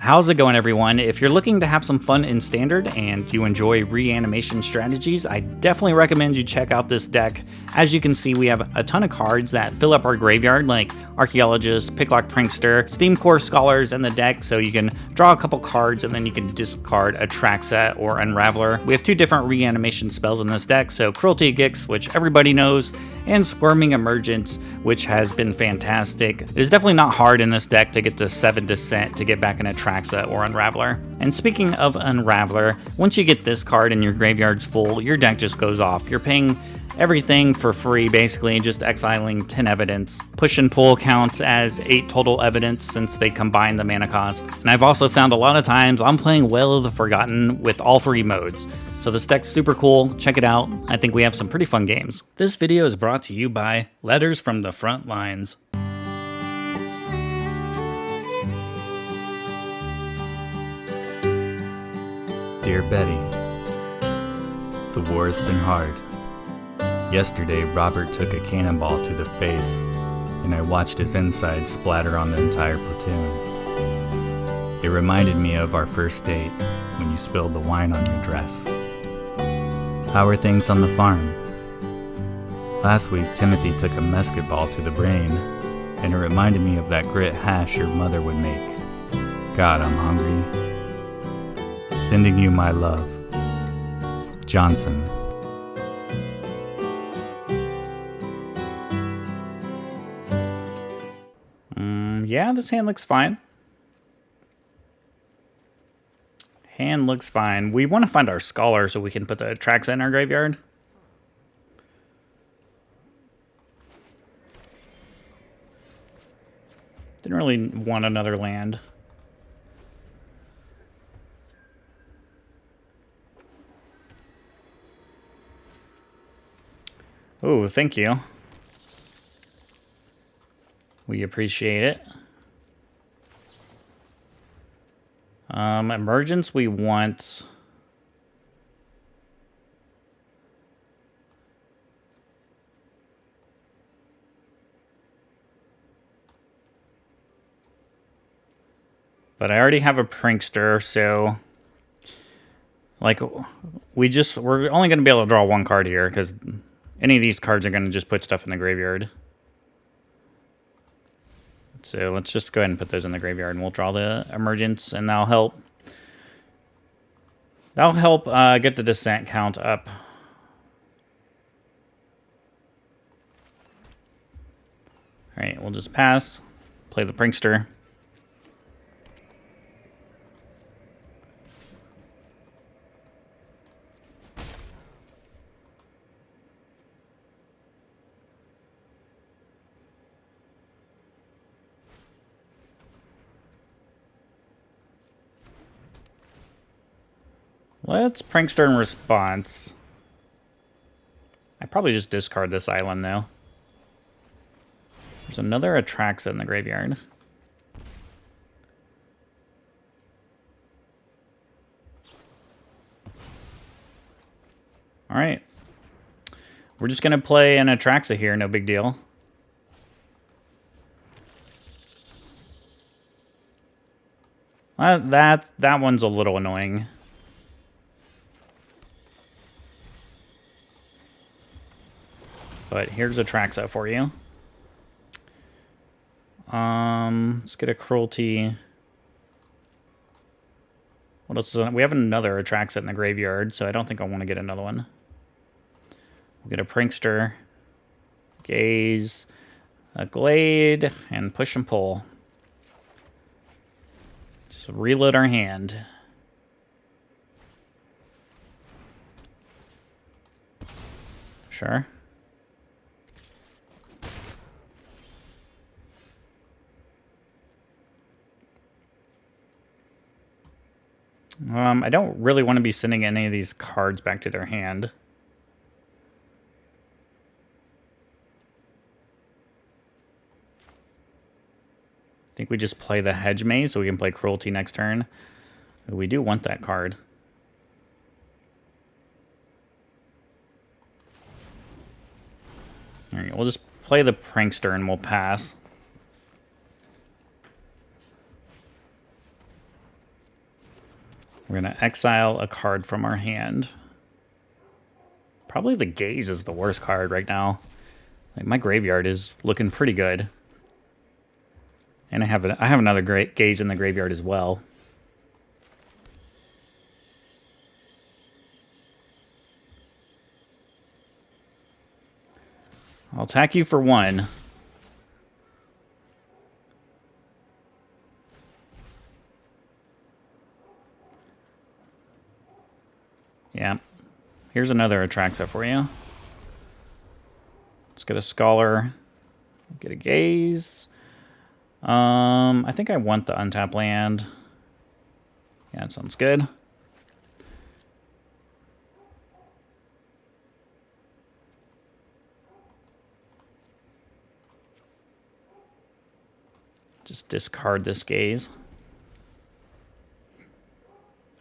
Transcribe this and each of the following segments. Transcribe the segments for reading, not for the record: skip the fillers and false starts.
How's it going, everyone? If you're looking to have some fun in Standard and you enjoy reanimation strategies, I definitely recommend you check out this deck. As you can see, we have a ton of cards that fill up our graveyard, like Archaeologist, Picklock Prankster, Steamcore Scholars in the deck, so you can draw a couple cards and then you can discard Atraxa or Unraveler. We have two different reanimation spells in this deck, so Cruelty of Gix, which everybody knows, and Squirming Emergence, which has been fantastic. It is definitely not hard in this deck to get to 7 Descent to get back an Atraxa or Unraveler. And speaking of Unraveler, once you get this card and your graveyard's full, your deck just goes off. You're paying everything for free, basically, just exiling 10 evidence. Push and pull counts as 8 total evidence since they combine the mana cost. And I've also found a lot of times I'm playing Wail of the Forgotten with all 3 modes. So this deck's super cool, check it out. I think we have some pretty fun games. This video is brought to you by Letters from the Front Lines. Dear Betty, the war has been hard. Yesterday, Robert took a cannonball to the face, and I watched his insides splatter on the entire platoon. It reminded me of our first date, when you spilled the wine on your dress. How are things on the farm? Last week, Timothy took a musket ball to the brain, and it reminded me of that grit hash your mother would make. God, I'm hungry. Sending you my love. Johnson. Yeah, this hand looks fine. Hand looks fine. We want to find our Scholar so we can put the Atraxa in our graveyard. Didn't really want another land. Oh, thank you. We appreciate it. Emergence we want. But I already have a Prankster, so like we're only going to be able to draw 1 card here because any of these cards are going to just put stuff in the graveyard. So let's just go ahead and put those in the graveyard, and we'll draw the Emergence, and that'll help. That'll help get the Descent count up. All right, we'll just pass. Play the Prankster. Let's Prankster in response. I probably just discard this island, though. There's another Atraxa in the graveyard. Alright. We're just going to play an Atraxa here, no big deal. That one's a little annoying. But here's Atraxa for you. Let's get a Cruelty. What else? We have another Atraxa in the graveyard, so I don't think I want to get another one. We'll get a Prankster, Gaze, a Glade, and push and pull. Just reload our hand. Sure. I don't really want to be sending any of these cards back to their hand. I think we just play the Hedge Maze so we can play Cruelty next turn. We do want that card. All right, we'll just play the Prankster and we'll pass. We're going to exile a card from our hand. Probably the Gaze is the worst card right now. Like, my graveyard is looking pretty good. And I have another great Gaze in the graveyard as well. I'll attack you for 1. Yeah. Here's another Atraxa for you. Let's get a Scholar. Get a Gaze. I think I want the untap land. Yeah, that sounds good. Just discard this Gaze.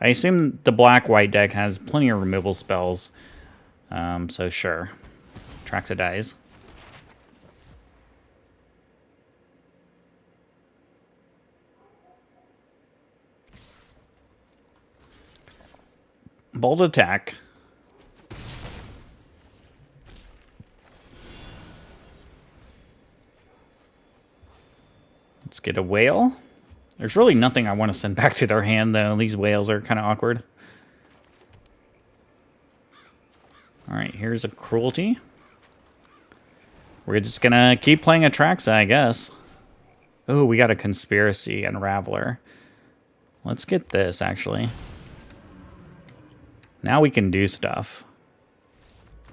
I assume the black-white deck has plenty of removal spells. So sure. Atraxa dies. Bold attack. Let's get a Wail. There's really nothing I want to send back to their hand, though. These Wails are kind of awkward. Alright, here's a Cruelty. We're just going to keep playing Atraxa, I guess. Oh, we got a Conspiracy Unraveler. Let's get this, actually. Now we can do stuff.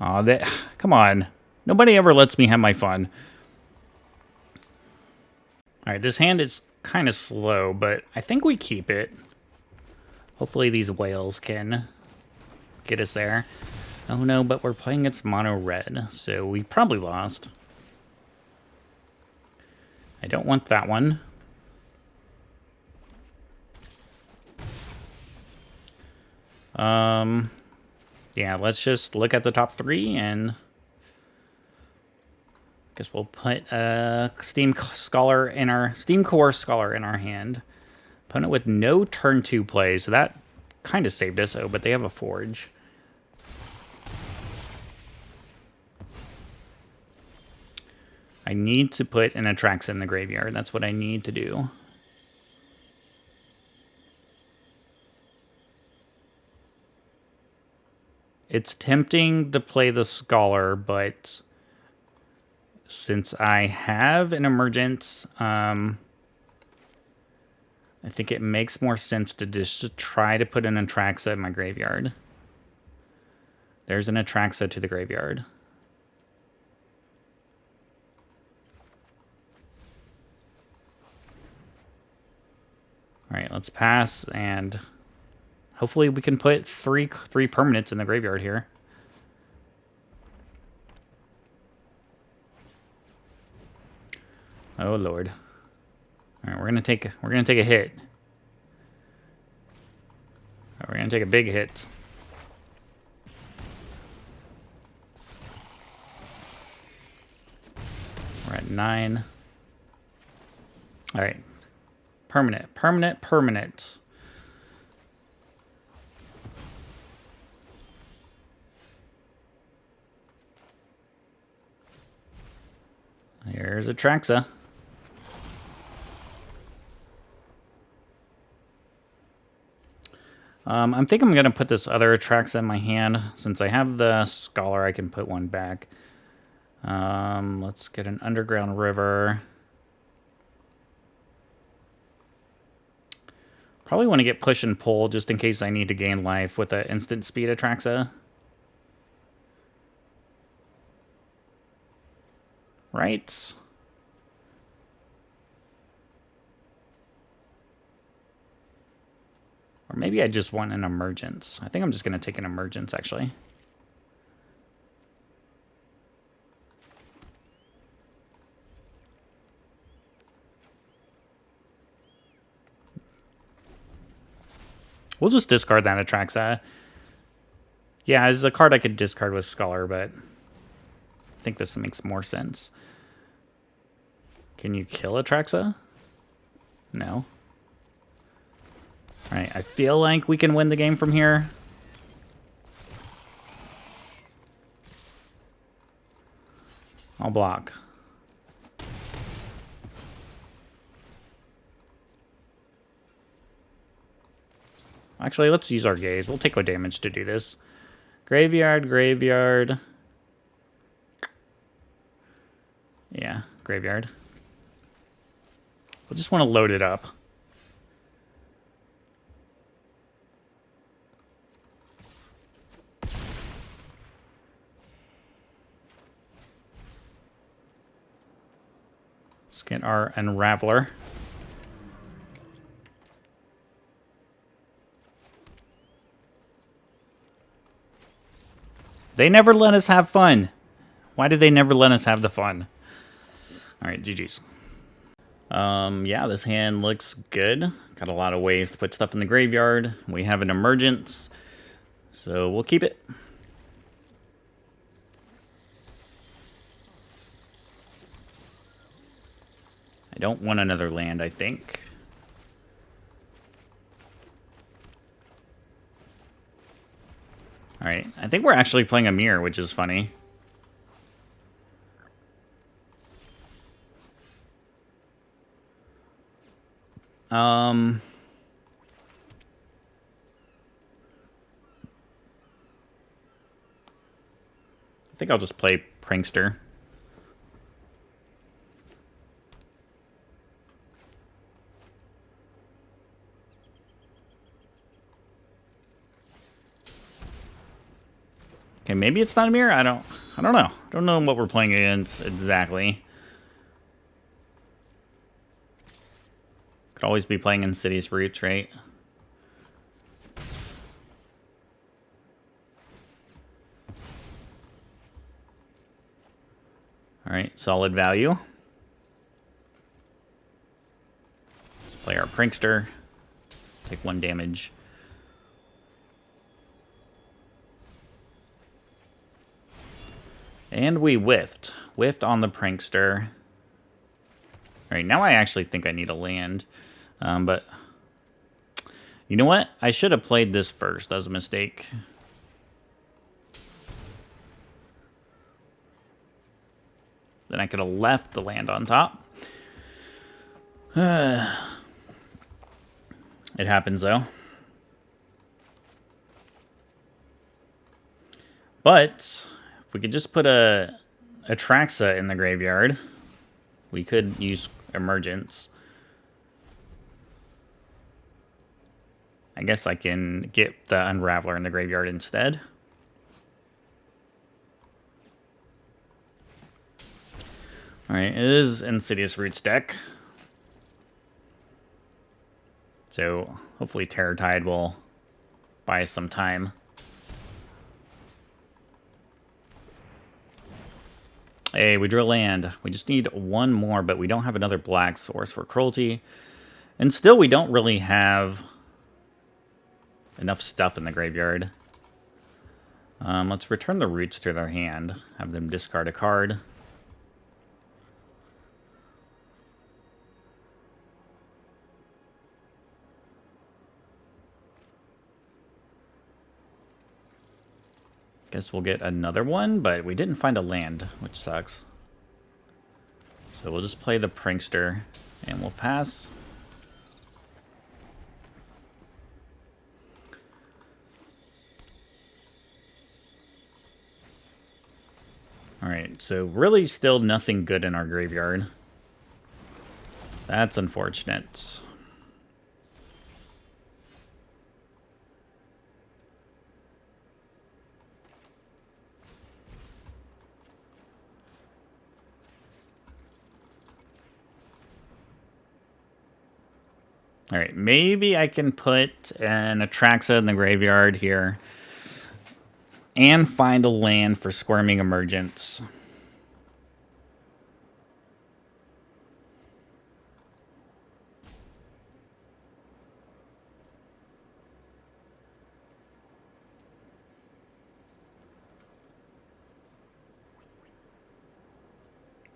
Aw, come on. Nobody ever lets me have my fun. Alright, this hand is kind of slow, but I think we keep it. Hopefully these Wails can get us there. Oh no, but we're playing against mono red, so we probably lost. I don't want that one. Yeah, let's just look at the top 3 and guess we'll put a Steamcore Scholar in our hand. Opponent with no turn 2 play, so that kind of saved us. Oh, but they have a Forge. I need to put an Atraxa in the graveyard. That's what I need to do. It's tempting to play the Scholar, but since I have an Emergence, I think it makes more sense to just try to put an Atraxa in my graveyard. There's an Atraxa to the graveyard. Alright, let's pass, and hopefully we can put three permanents in the graveyard here. Oh lord. Alright, we're gonna take a hit. We're gonna take a big hit. We're at 9. Alright. Permanent. Here's Atraxa. I think I'm going to put this other Atraxa in my hand. Since I have the Scholar, I can put one back. Let's get an Underground River. Probably want to get push and pull just in case I need to gain life with an instant speed Atraxa. Right? Or maybe I just want an Emergence. I think I'm just going to take an Emergence, actually. We'll just discard that Atraxa. Yeah, as a card I could discard with Scholar, but I think this makes more sense. Can you kill Atraxa? No. Alright, Alright, I feel like we can win the game from here. I'll block. Actually, let's use our gaze. We'll take our damage to do this. Graveyard, graveyard. Yeah, graveyard. We just want to load it up. Let's get our Unraveler. They never let us have fun. Why did they never let us have the fun? Alright, GG's. Yeah, this hand looks good. Got a lot of ways to put stuff in the graveyard. We have an Emergence, so we'll keep it. I don't want another land, I think. Alright, I think we're actually playing a mirror, which is funny. I think I'll just play Prankster. Okay, maybe it's not a mirror. I don't know. I don't know what we're playing against exactly. Could always be playing Insidious Roots, right? Alright, solid value. Let's play our Prankster. Take 1 damage. And we whiffed. Whiffed on the Prankster. Alright, now I actually think I need a land. But you know what? I should have played this first. That was a mistake. Then I could have left the land on top. It happens, though. But if we could just put a Atraxa in the graveyard, we could use Emergence. I guess I can get the Unraveler in the graveyard instead. Alright, it is Insidious Roots deck. So hopefully Terror Tide will buy us some time. Hey, we drew a land. We just need 1 more, but we don't have another black source for Cruelty. And still we don't really have enough stuff in the graveyard. Let's return the roots to their hand. Have them discard a card. Guess we'll get another one, but we didn't find a land, which sucks. So we'll just play the Prankster, and we'll pass. Alright, so really still nothing good in our graveyard. That's unfortunate. Alright, maybe I can put an Atraxa in the graveyard here. And find a land for Squirming Emergence.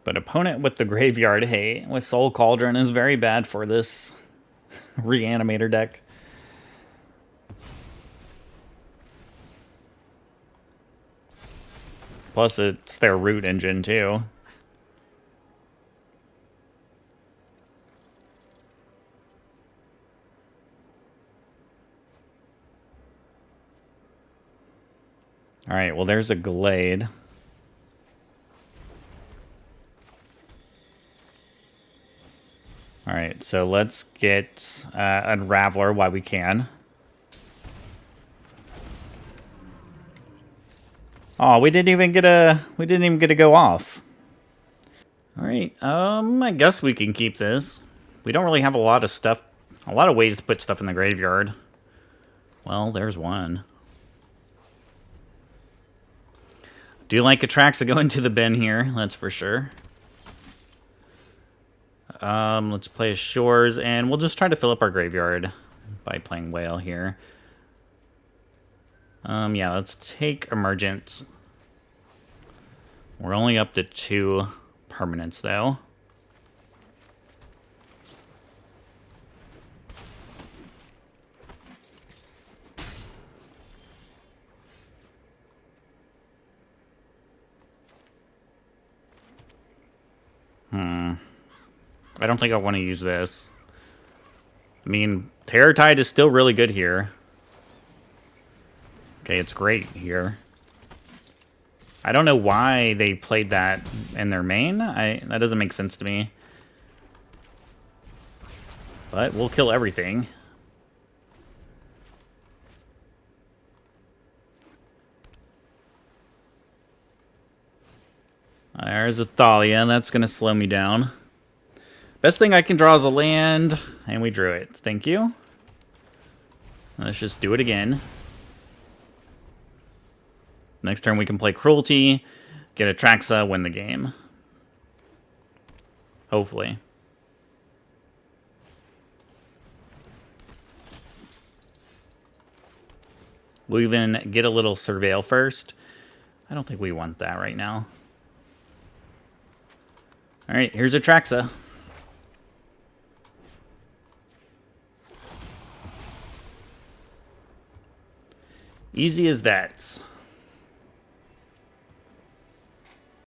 But opponent with the graveyard hate with Soul Cauldron is very bad for this Reanimator deck. Plus, it's their root engine, too. Alright, well, there's a Glade. Alright, so let's get Unraveler while we can. Oh, we didn't even get to go off. Alright, I guess we can keep this. We don't really have a lot of stuff, a lot of ways to put stuff in the graveyard. Well, there's one. Do like Atraxa going to the bin here, that's for sure. Let's play Shores, and we'll just try to fill up our graveyard by playing Wail here. Yeah, let's take Emergence. We're only up to 2 permanents, though. I don't think I want to use this. I mean, Terror Tide is still really good here. Okay, it's great here. I don't know why they played that in their main. That doesn't make sense to me. But we'll kill everything. There's a Thalia. That's going to slow me down. Best thing I can draw is a land, and we drew it. Thank you. Let's just do it again. Next turn we can play Cruelty, get Atraxa, win the game. Hopefully. We'll even get a little Surveil first. I don't think we want that right now. Alright, here's Atraxa. Easy as that.